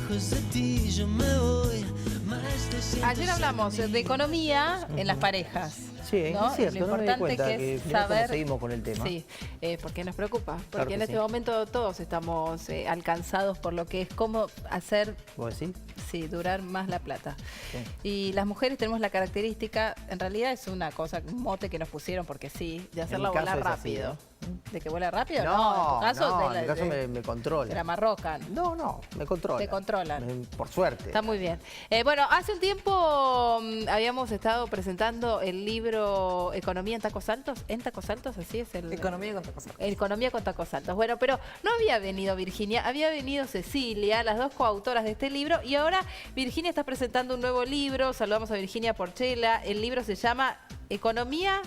lejos de ti yo me voy. Ayer hablamos de economía en las parejas. Sí, ¿no? es cierto, Lo no me di importante cuenta que es mirá cómo saber... seguimos con el tema. Sí, porque nos preocupa. Porque Claro que en este sí. momento todos estamos alcanzados por lo que es cómo hacer... ¿Vos decís? Sí, durar más la plata. Sí. Y las mujeres tenemos la característica, en realidad es una cosa, un mote que nos pusieron porque sí, de hacerla mi caso volar es así, rápido. ¿eh? ¿De que vuela rápido? No, en tu caso, no, de en mi caso me controla. Te la marrocan. No, me controla. Te controlan. Por suerte. Está muy bien. Bueno, hace un tiempo habíamos estado presentando el libro Economía en Tacos Altos. ¿En Tacos Altos? Así es el... Economía con tacos altos. Economía con Tacos Altos. Bueno, pero no había venido Virginia, había venido Cecilia, las dos coautoras de este libro. Y ahora Virginia está presentando un nuevo libro. Saludamos a Virginia Porchela. El libro se llama Economía,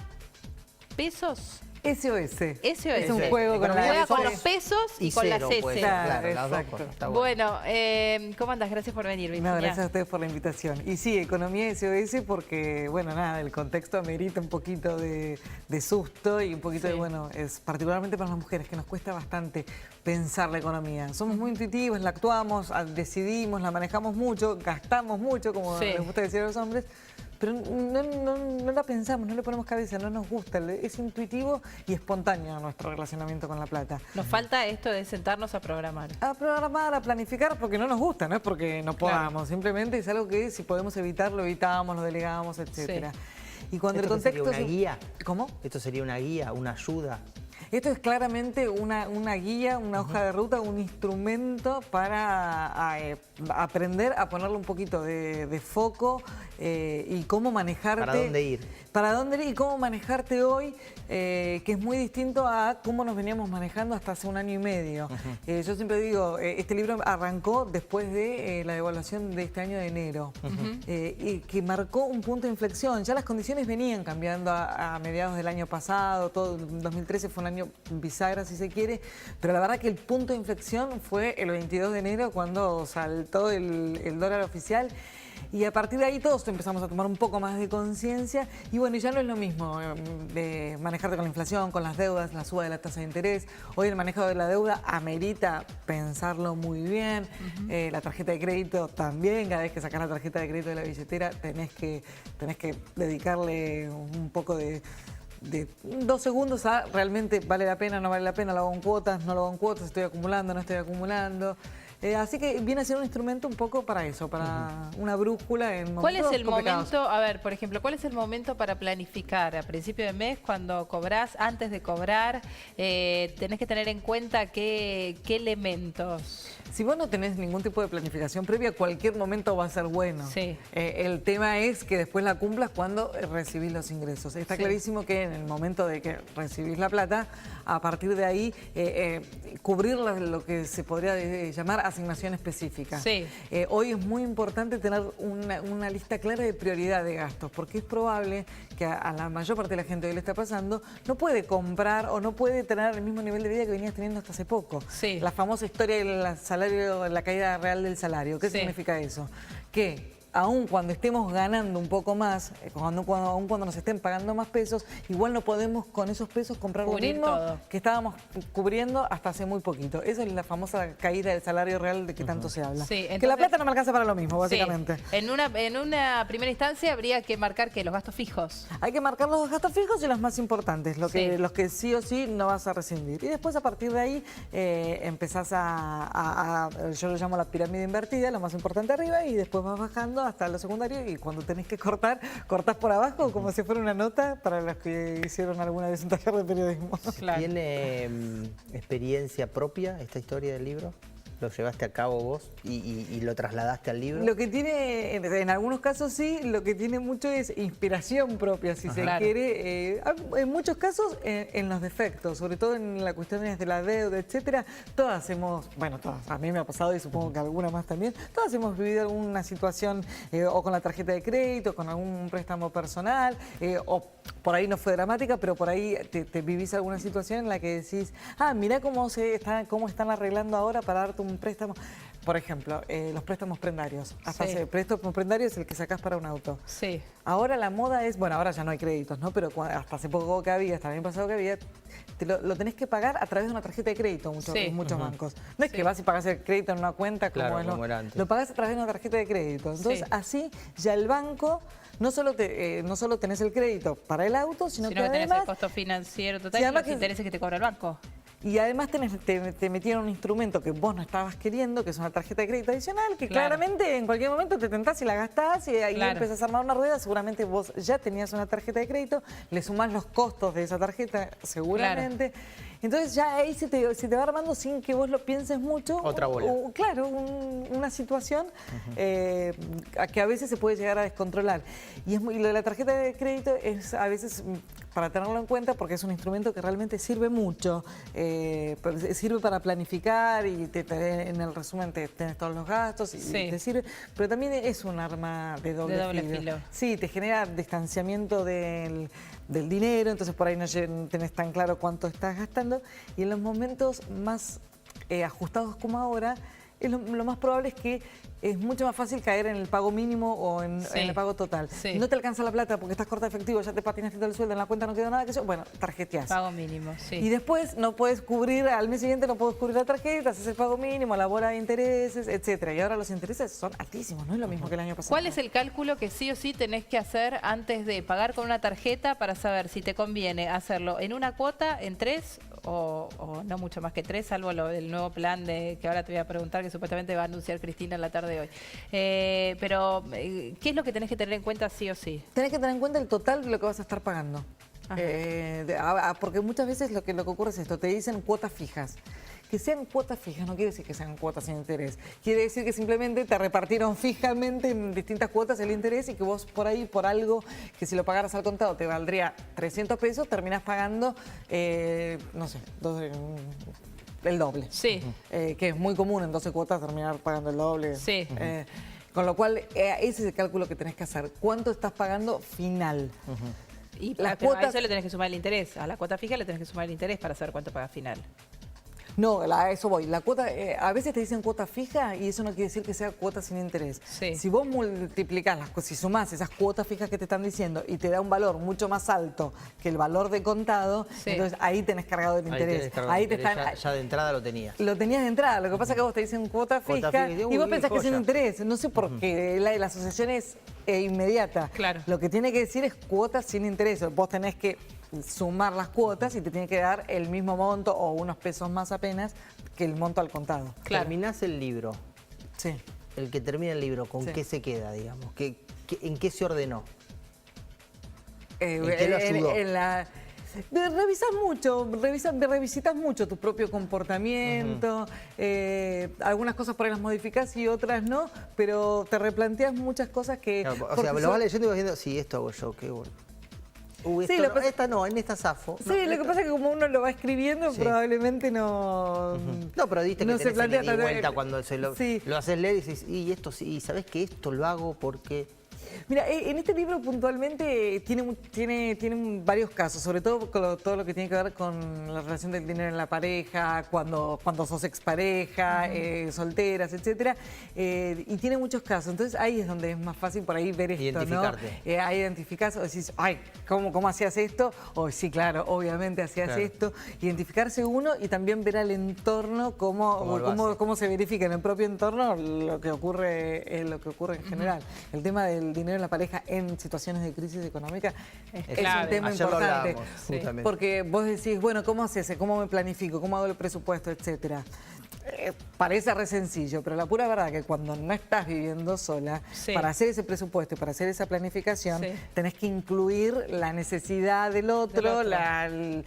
Pesos... SOS. SOS. Es un juego con Juega la con S. los pesos y con las cero, S. pues, Claro, las dos exacto. cosas, está bueno. Bueno, ¿cómo andas? Gracias por venir, Virginia. No, gracias a ustedes por la invitación. Y sí, Economía SOS porque, bueno, nada, el contexto amerita un poquito de susto y un poquito de, bueno, es particularmente para las mujeres que nos cuesta bastante pensar la economía. Somos muy intuitivos, la actuamos, decidimos, la manejamos mucho, gastamos mucho, como les gusta decir a los hombres, pero no la pensamos, no le ponemos cabeza, no nos gusta. Es intuitivo y espontáneo nuestro relacionamiento con la plata. Nos falta esto de sentarnos a programar. A programar, a planificar, porque no nos gusta, no es porque no podamos. Claro. Simplemente es algo que si podemos evitar, lo evitamos, lo delegamos, etcétera. Y cuando el ¿Esto contexto... sería una guía? ¿Cómo? ¿Esto sería una guía, una ayuda? Esto es claramente una guía, una hoja de ruta, un instrumento para aprender a ponerle un poquito de foco y cómo manejarte. ¿Para dónde ir? Para dónde ir y cómo manejarte hoy, que es muy distinto a cómo nos veníamos manejando hasta hace un año y medio. Yo siempre digo, este libro arrancó después de la devaluación de este año de enero, y que marcó un punto de inflexión. Ya las condiciones venían cambiando a mediados del año pasado, todo 2013 fue un año bisagra si se quiere, pero la verdad que el punto de inflexión fue el 22 de enero cuando saltó el dólar oficial. Y a partir de ahí todos empezamos a tomar un poco más de conciencia y bueno, ya no es lo mismo de manejarte con la inflación, con las deudas, la suba de la tasa de interés. Hoy el manejo de la deuda amerita pensarlo muy bien. La tarjeta de crédito también, cada vez que sacas la tarjeta de crédito de la billetera tenés que dedicarle un poco de 2 segundos a realmente vale la pena, no vale la pena, lo hago en cuotas, no lo hago en cuotas, estoy acumulando, no estoy acumulando. Así que viene a ser un instrumento un poco para eso, para una brújula en momentos ¿Cuál es el complicados. momento, a ver, por ejemplo, cuál es el momento para planificar? A principio de mes, cuando cobrás, antes de cobrar, tenés que tener en cuenta qué elementos. Si vos no tenés ningún tipo de planificación previa, cualquier momento va a ser bueno. Sí. El tema es que después la cumplas cuando recibís los ingresos. Está clarísimo que en el momento de que recibís la plata, a partir de ahí, cubrir lo que se podría llamar asignación específica. Sí. Hoy es muy importante tener una lista clara de prioridad de gastos, porque es probable que a la mayor parte de la gente que le está pasando no puede comprar o no puede tener el mismo nivel de vida que venías teniendo hasta hace poco. Sí. La famosa historia del la caída real del salario. ¿Qué significa eso? Que aun cuando estemos ganando un poco más, aun cuando nos estén pagando más pesos, igual no podemos con esos pesos comprar lo Cubrir mismo todo. que estábamos cubriendo hasta hace muy poquito. Esa es la famosa caída del salario real de que tanto se habla. Sí, que entonces, la plata no me alcanza para lo mismo, básicamente. Sí. En una primera instancia habría que marcar que los gastos fijos. Hay que marcar los gastos fijos y los más importantes, los que sí o sí no vas a rescindir. Y después a partir de ahí empezás yo lo llamo la pirámide invertida, lo más importante arriba y después vas bajando hasta lo secundario y cuando tenés que cortar, cortás por abajo como si fuera una nota para los que hicieron alguna vez un taller de periodismo. Claro. ¿Tiene experiencia propia esta historia del libro? ¿Lo llevaste a cabo vos y lo trasladaste al libro? Lo que tiene, en algunos casos sí, lo que tiene mucho es inspiración propia, si se quiere. En muchos casos en los defectos, sobre todo en las cuestiones de la deuda, etcétera. Todas hemos, bueno, todas, a mí me ha pasado y supongo que alguna más también, todas hemos vivido alguna situación o con la tarjeta de crédito, con algún préstamo personal, o por ahí no fue dramática, pero por ahí te vivís alguna situación en la que decís, mirá cómo están arreglando ahora para darte un préstamo. por ejemplo, los préstamos prendarios. Hasta Sí. el préstamo prendario es el que sacás para un auto. Sí. Ahora la moda es, bueno, ahora ya no hay créditos, ¿no? Pero hasta hace poco que había, hasta el año pasado que había, lo tenés que pagar a través de una tarjeta de crédito Sí. en muchos bancos. No es Sí. que vas y pagas el crédito en una cuenta Claro, como, como era antes. lo pagás a través de una tarjeta de crédito. Entonces, Sí. así ya el banco no solo tenés el crédito para el auto, sino que tenés además... el costo financiero total Sí, y además los que- intereses que te cobra el banco. Y además te metieron un instrumento que vos no estabas queriendo, que es una tarjeta de crédito adicional, que Claro. claramente en cualquier momento te tentás y la gastás y ahí Claro. empezás a armar una rueda. Seguramente vos ya tenías una tarjeta de crédito, le sumás los costos de esa tarjeta seguramente. Entonces ya ahí se te va armando sin que vos lo pienses mucho. Otra bola. Claro, una situación que a veces se puede llegar a descontrolar. Y lo de la tarjeta de crédito es a veces para tenerlo en cuenta porque es un instrumento que realmente sirve mucho. Sirve para planificar y en el resumen tenés todos los gastos y Sí. te sirve. Pero también es un arma de doble filo. Sí, te genera distanciamiento del dinero, entonces por ahí no tenés tan claro cuánto estás gastando. Y en los momentos más ajustados como ahora, lo más probable es que es mucho más fácil caer en el pago mínimo o en el pago total. Sí. No te alcanza la plata porque estás corta de efectivo, ya te patinaste todo el sueldo, en la cuenta no quedó nada, bueno, tarjeteás. Pago mínimo, sí. Y después no puedes cubrir, al mes siguiente no puedes cubrir la tarjeta, haces el pago mínimo, la bola de intereses, etcétera. Y ahora los intereses son altísimos, no es lo mismo que el año pasado. ¿Cuál es el cálculo que sí o sí tenés que hacer antes de pagar con una tarjeta para saber si te conviene hacerlo en una cuota, en 3 o no mucho más que 3, salvo el nuevo plan que ahora te voy a preguntar, que supuestamente va a anunciar Cristina en la tarde de hoy? Pero, ¿qué es lo que tenés que tener en cuenta sí o sí? Tenés que tener en cuenta el total de lo que vas a estar pagando. Porque muchas veces lo que ocurre es esto, te dicen cuotas fijas. Que sean cuotas fijas no quiere decir que sean cuotas sin interés. Quiere decir que simplemente te repartieron fijamente en distintas cuotas el interés y que vos por ahí, por algo que si lo pagaras al contado te valdría 300 pesos, terminás pagando, no sé, el doble. Sí. Que es muy común en 12 cuotas terminar pagando el doble. Sí. Con lo cual, ese es el cálculo que tenés que hacer. ¿Cuánto estás pagando final? Y Las pero a cuotas- eso le tenés que sumar el interés. A la cuota fija le tenés que sumar el interés para saber cuánto pagas final. No, a eso voy. La cuota, a veces te dicen cuota fija y eso no quiere decir que sea cuota sin interés. Sí. Si vos multiplicás, si sumás esas cuotas fijas que te están diciendo y te da un valor mucho más alto que el valor de contado, Sí. entonces ahí tenés cargado el interés. Ahí te ya de entrada lo tenías. Lo tenías de entrada, lo que pasa es que vos te dicen cuota Cuota fija fija, y vos uy, pensás que es sin joya. interés. No sé por qué, la asociación es inmediata. Claro. Lo que tiene que decir es cuota sin interés. Vos tenés que sumar las cuotas y te tiene que dar el mismo monto o unos pesos más apenas que el monto al contado. Claro. Terminás el libro, Sí. el que termina el libro, ¿con Sí. qué se queda, digamos? ¿En qué se ordenó? ¿En qué lo ayudó? Revisas mucho, revisitas mucho tu propio comportamiento, algunas cosas por ahí las modificás y otras no, pero te replanteas muchas cosas que... Claro, o porque sea, lo son- vas leyendo y vas viendo, sí, esto hago yo, qué bueno. Sí, Esto lo no, pasa- esta no, en esta zafo. Sí, lo que pasa es que como uno lo va escribiendo, Sí. probablemente no... No, pero diste no que tenés el ida y tanto- vuelta cuando Sí. lo haces leer y dices, y esto sí, y sabés que esto lo hago porque... Mira, en este libro puntualmente tiene varios casos, sobre todo con todo lo que tiene que ver con la relación del dinero en la pareja, cuando sos expareja, solteras, etcétera, y tiene muchos casos. Entonces ahí es donde es más fácil por ahí ver esto, Identificarte. ¿no? Ahí identificás o decís, ay, ¿cómo hacías esto? O sí, claro, obviamente hacías Claro. esto. Identificarse uno y también ver al entorno Cómo lo hace. cómo se verifica en el propio entorno lo que ocurre en general. El tema del dinero en la pareja en situaciones de crisis económica es clave. un tema Ayer lo importante. hablábamos, Sí. justamente. Porque vos decís, bueno, ¿cómo haces? ¿Cómo me planifico? ¿Cómo hago el presupuesto? Etcétera. Parece re sencillo, pero la pura verdad que cuando no estás viviendo sola, Sí. para hacer ese presupuesto y para hacer esa planificación, Sí. tenés que incluir la necesidad del otro, Del otro.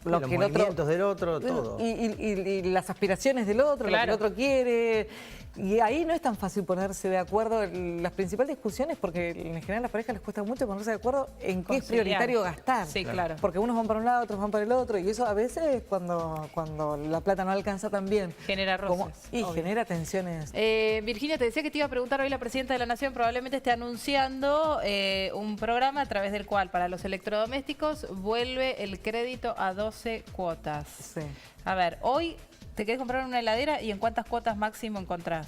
lo los que el otro... movimientos del otro, todo. Y las aspiraciones del otro, lo que Claro. el otro quiere. Y ahí no es tan fácil ponerse de acuerdo. Las principales discusiones, porque en general a las parejas les cuesta mucho ponerse de acuerdo en qué es Conciliar. prioritario gastar. Sí, claro. Porque unos van para un lado, otros van para el otro. Y eso a veces cuando la plata no alcanza tan bien. Genera roces, Y obvio. genera tensiones. Virginia, te decía que te iba a preguntar hoy la Presidenta de la Nación, probablemente esté anunciando un programa a través del cual para los electrodomésticos vuelve el crédito a 12 cuotas. Sí. A ver, hoy te querés comprar una heladera y en cuántas cuotas máximo encontrás.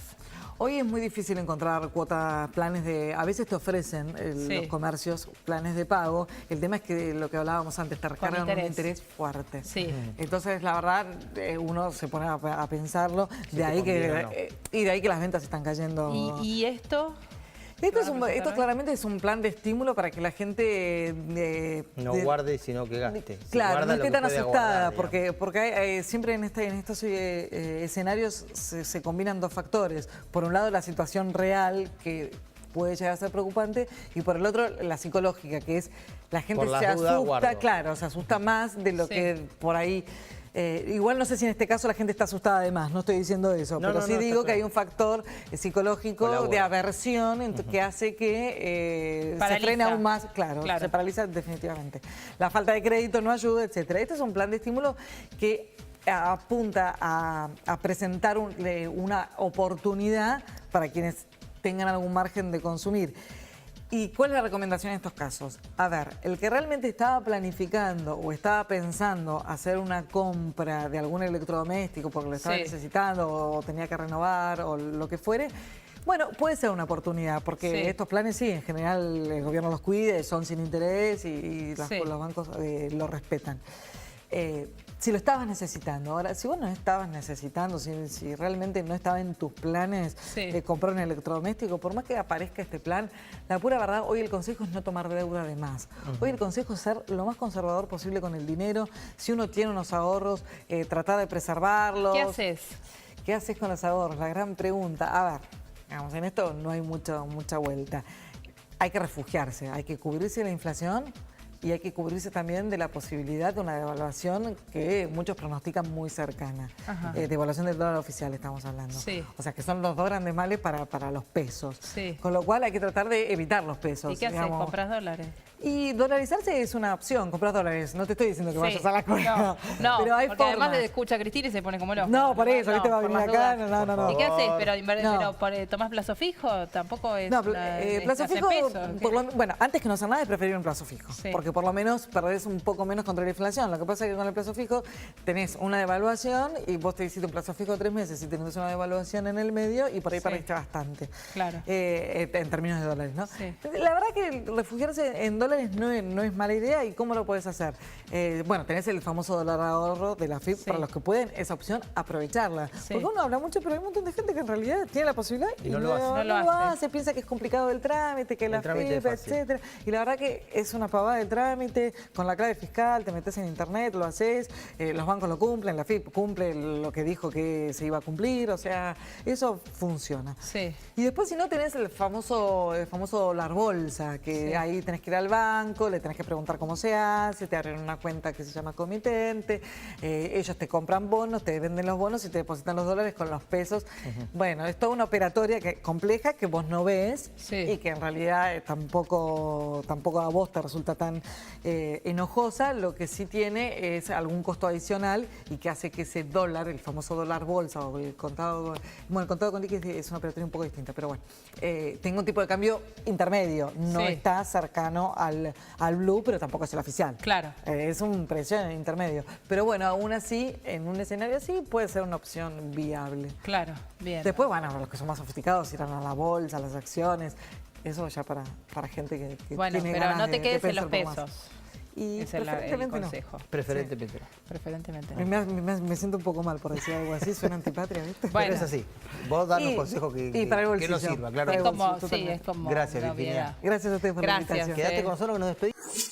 Hoy es muy difícil encontrar cuotas, planes de... A veces te ofrecen Sí. los comercios planes de pago. El tema es que lo que hablábamos antes, te recargan un interés fuerte. Sí. Entonces, la verdad, uno se pone a pensarlo. Si De te ahí conviene o no. y de ahí que las ventas están cayendo. ¿Y esto? Esto claramente es un plan de estímulo para que la gente... No guarde, sino que gaste. Si Claro, guarda no lo esté que tan puede asustada, aguardar, porque siempre en estos escenarios se combinan dos factores. Por un lado, la situación real, que puede llegar a ser preocupante, y por el otro, la psicológica, que es la gente Por las se dudas, asusta, guardo. claro, se asusta más de lo Sí. que por ahí... igual no sé si en este caso la gente está asustada de más, no estoy diciendo eso, No, pero no, sí no, digo está que hay claro. un factor psicológico Colabora. de aversión que hace que se Paraliza. frene aún más, claro, se paraliza definitivamente. La falta de crédito no ayuda, etcétera. Este es un plan de estímulo que apunta a presentar una oportunidad para quienes tengan algún margen de consumir. ¿Y cuál es la recomendación en estos casos? A ver, el que realmente estaba planificando o estaba pensando hacer una compra de algún electrodoméstico porque lo estaba Sí. necesitando o tenía que renovar o lo que fuere, bueno, puede ser una oportunidad porque Sí. estos planes sí, en general el gobierno los cuida, son sin interés y Sí. los bancos lo respetan. Si lo estabas necesitando, ahora, si vos no estabas necesitando, si realmente no estaba en tus planes Sí. comprar un electrodoméstico, por más que aparezca este plan, la pura verdad, hoy el consejo es no tomar deuda de más. Hoy el consejo es ser lo más conservador posible con el dinero. Si uno tiene unos ahorros, tratar de preservarlos. ¿Qué haces? ¿Qué haces con los ahorros? La gran pregunta. A ver, digamos, en esto no hay mucha vuelta. Hay que refugiarse, hay que cubrirse de la inflación y hay que cubrirse también de la posibilidad de una devaluación que muchos pronostican muy cercana. Ajá. Devaluación del dólar oficial estamos hablando. Sí. O sea, que son los dos grandes males para los pesos. Sí. Con lo cual hay que tratar de evitar los pesos. ¿Y qué haces? digamos. ¿Compras dólares? Y dolarizarse es una opción, comprar dólares. No te estoy diciendo que Sí. vayas a la cuenta. No, pero hay porque además formas. le escucha a Cristina y se pone como loco. No, por eso, ¿viste? Va a por venir las acá. dudas. No. ¿Y qué haces? Pero, No. ¿tomás plazo fijo? Tampoco es. No, es plazo hacer fijo, pesos, ¿qué? bueno, antes que no hacer nada es preferir un plazo fijo, Sí. porque por lo menos perdés un poco menos contra la inflación. Lo que pasa es que con el plazo fijo tenés una devaluación y vos te hiciste un plazo fijo de 3 meses y tenés una devaluación en el medio y por ahí Sí. perdiste bastante. Claro. En términos de dólares, ¿no? Sí. La verdad que refugiarse en dólares no es mala idea. ¿Y cómo lo puedes hacer? Bueno, tenés el famoso dólar ahorro de la FIP. Sí. Para los que pueden, esa opción, aprovecharla. Sí. Porque uno habla mucho, pero hay un montón de gente que en realidad tiene la posibilidad Y no lo hace. No lo hace. piensa que es complicado el trámite, que la trámite FIP, es fácil. etcétera. Y la verdad que es una pavada de trámite, con la clave fiscal, te metes en internet, lo haces, los bancos lo cumplen, la FIP cumple lo que dijo que se iba a cumplir, o sea, eso funciona. Sí. Y después si no tenés el famoso dólar bolsa, que Sí. ahí tenés que ir al banco, le tenés que preguntar cómo se hace, te abren una cuenta que se llama comitente, ellos te compran bonos, te venden los bonos y te depositan los dólares con los pesos. Bueno, es toda una operatoria compleja que vos no ves Sí. y que en realidad tampoco a vos te resulta tan enojosa. Lo que sí tiene es algún costo adicional y que hace que ese dólar, el famoso dólar bolsa o el contado, bueno, el contado con liquidez es una operatoria un poco distinta, pero bueno, tengo un tipo de cambio intermedio, no Sí. está cercano al blue, pero tampoco es el oficial. Claro. Es un precio intermedio. Pero bueno, aún así, en un escenario así, puede ser una opción viable. Claro, bien. Después, bueno, los que son más sofisticados irán a la bolsa, a las acciones. Eso ya para gente que Bueno, tiene pero ganas no te de quedes en los pensar un poco más. pesos. Y Ese es el preferentemente no. consejo. Preferentemente. Preferentemente. Me siento un poco mal por decir algo así, suena antipatria, ¿viste? Bueno. Pero es así. Vos das un Y- consejo y que para el que no bolsillo. sirva, claro. Para Es el como, bolsillo, sí, totalmente. es como Gracias, una Virginia. obviedad. Gracias a ustedes por la Gracias. invitación. Quédate Sí. con nosotros que nos despedimos.